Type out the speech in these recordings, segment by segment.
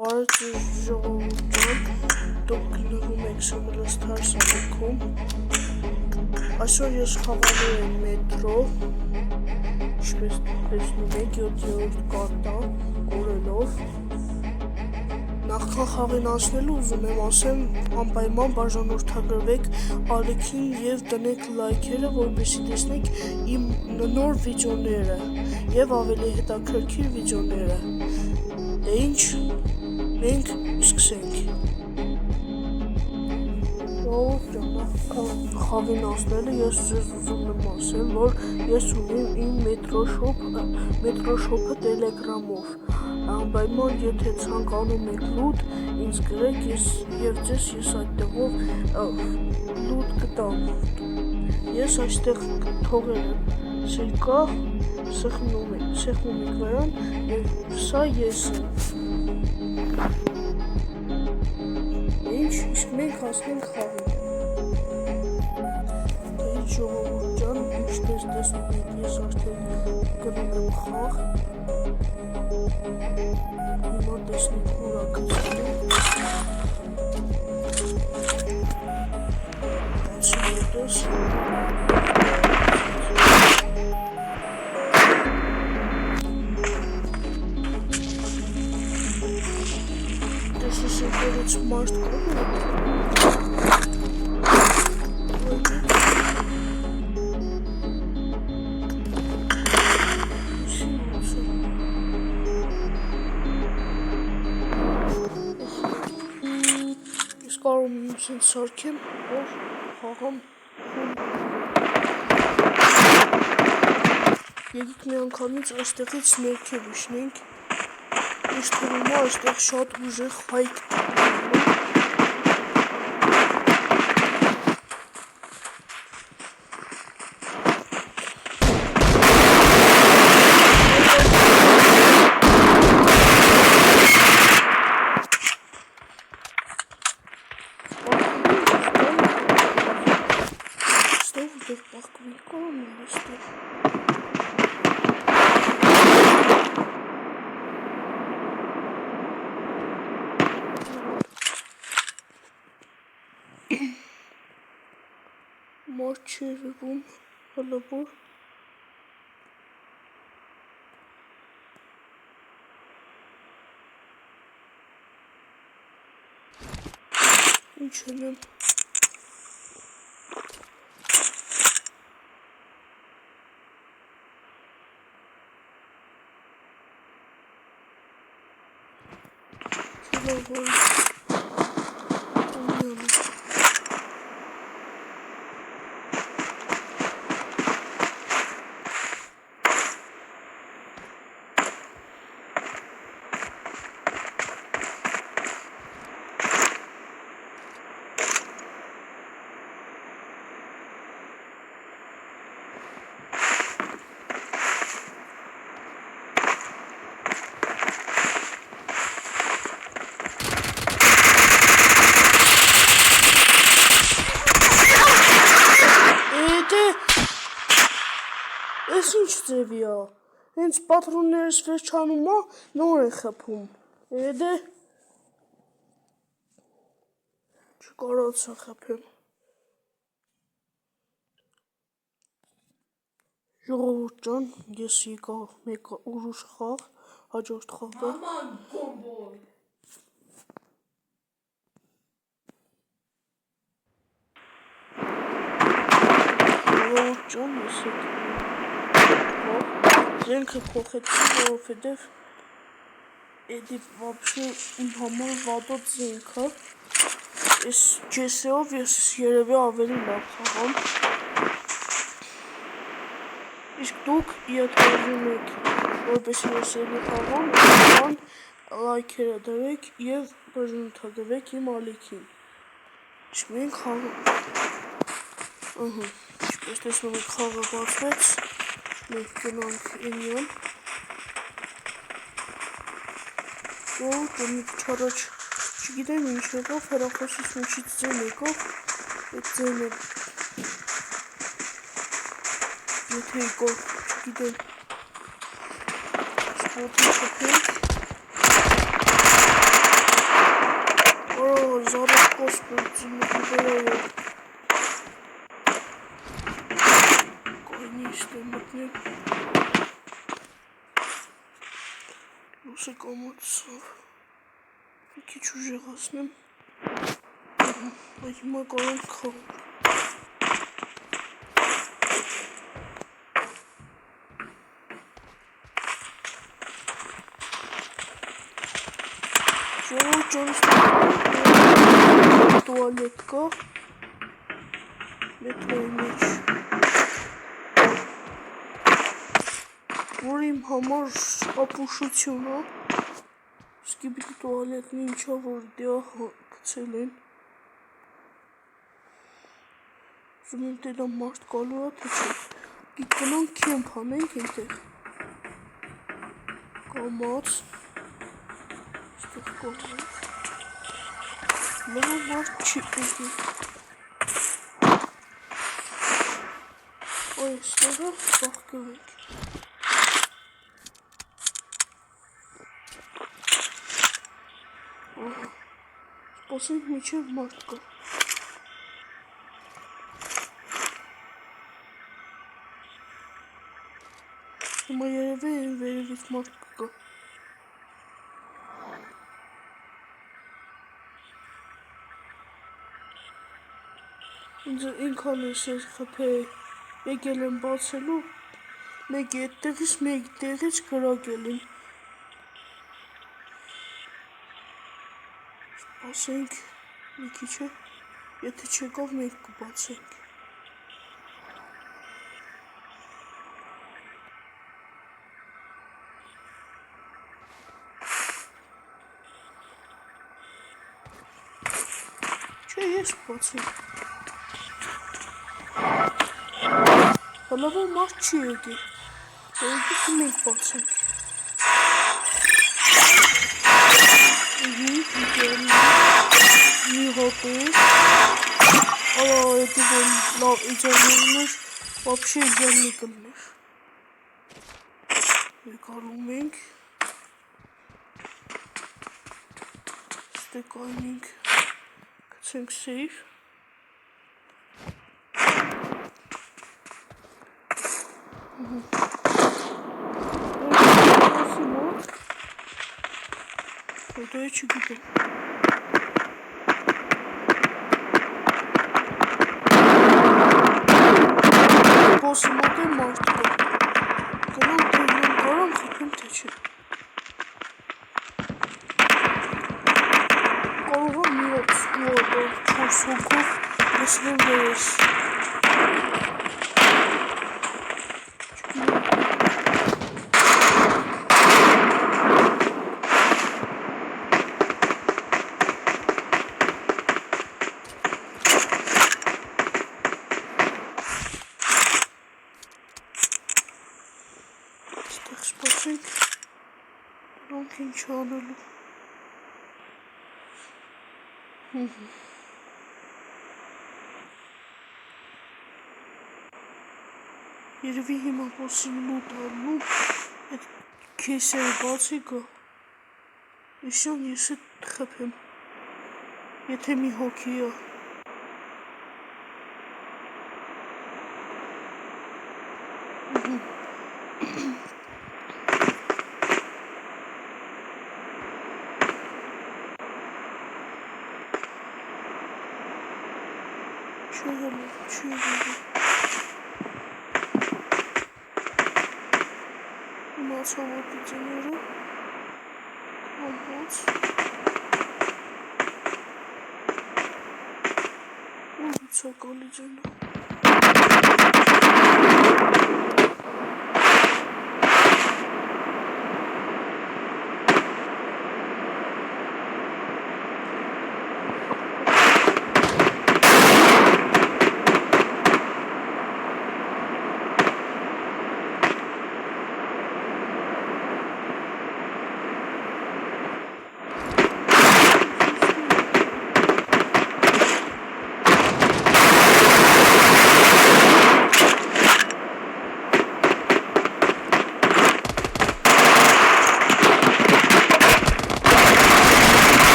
Բարև ժողովուրդ, դուք գտնվում եք Շամրաստար սարքում։ Այսօր ես խաղալու եմ մետրո, ինչպես տեսնում եք 7-րդ կարտա կորելով։ Նախքան խաղին անցնելու ուզում եմ ասեմ անպայման բաժանորդագրվեք ալիքին և տնեք լայքերը, որպեսզի տեսնեք իմ նոր վիդեոները և ավելի հետաքրքիր վիդեոները։ Դե ինչ, մենք սկսենք։ Խաղին անցնելը ես ձեզ ուզում եմ ասել, որ ես ունեմ իմ մետրոշոփը տելեգրամով։ Անպայման եթե ցանկանում եք լուտ, ինձ գրեք և ձեզ ես այդտեղով լուտ կտամ։ Ես այստեղ թողել եմ սրկա, սեղմում վրան և սա ես եմ։ Ինչ, իսկ մենք հասնենք խաղին։ Դե ժողովուրդ ջան, ինչպես տեսնում եք, ես արդեն գնում եմ խաղ։ Հիմա տեսնենք ուր ա գցվում։ Բացի հետս Տեսեսեկերից մարդ կողմ է։ Ես կարող եմ սենց սարքեմ, որ խաղամ եկեք մի անգամից այստեղից ներքև իջնենք։ Ինչ թվում է այստեղ շատ ուժեղ ֆայթ մարդ չի երևում, հլը որ ինչ եմ Ես ինչ ձևի ա, հենց պատրոններս վերջանում ա, նոր են խփում, դե չկարողացա խփեմ։ Ժողովուրդ ջան, ես եկա մեկ ուրիշ խաղ, հաջորդ խաղը։ Ժողովուրդ ջան, ես զենքը փոխեցի, որովհետև էդի վաբշե իմ համար վատոտ զենք ա։ Ես ջեսեով ես երևի ավելի լավ խաղամ։ Իսկ դուք եթե ուզում եք, որպեսզի ես էլի խաղամ, ուրեմն լայքերը դրեք և բաժանորդագրվեք իմ ալիքին։ Իսկ մենք խաղում։ Ինչպես տեսնում եք, խաղը բացվեց, մենք գնանք ինյան։ Մի քիչ առաջ չգիտեմ ինչ եկավ, հեռախոսից միջից ձեն եկավ, այդ ձենը եթե եկավ, չգիտեմ սպոտի խփենք Վերջինը կոյնի իստե մտնել լուսը կամացավ մի քիչ ուժեղացնեմ այդ հիմա կարող խաղում Ժողով ճանստը տուալետ կա մետրոյի մեջ որ իմ համար ապուշություն է իսկի պիտի տուալետն ինչա որ դյա գցել են ուզում եմ տելա մարդ կալու է թե չէ գիտկնանք կեմպ անենք ենտեղ կամաց ստեղ կողմից լավ մարդ չի պետի Ой, ստեղը բաղկվենք Սպասենք միջև մարդ կա Հիմա երևի են վերևից մարդ կա Ինձ ինքան ես ես խպեի եկել եմ բացելու մեկ այդտեղից մեկ տեղից գրակել են Սպասենք մի քիչ է եթե չեկավ մենք կբացենք Չէ ես բացեմ Հլավը մարդ չի եկել, եկեք մենք բացենք Մի հոպեր Ալա եթե որ լավ իջաններներ Վապշե իջաննի կլներ Եկարում ենք Ստե կայնենք Կցենք սեյվ Դա է չգիտեմ Բոսի մոտ է մարդ կա Գնամ տեղնեմ կարամ խպեմ թե չէ Կարող է մի հատ ստուա 4 հոգով լսվեմ վերես Սպասենք Դրանք ինչ անելու Երևի հիմա պոսին լուտ ալնում Այդ կեսերը բացի կա Իշան ես էտ խպեմ Եթե մի հոգի է Մացավոտի ձները Ամբոց Ու ցակալի ձենը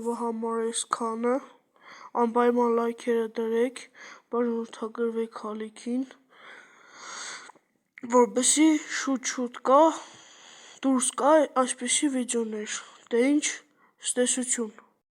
վիդեոը համար այսքանը, անպայման լայքերը դրեք, բաժանորդագրվեք ալիքին, որպեսզի շուտ դուրս գա այսպիսի վիդեոներ, դե ինչ, ցտեսություն։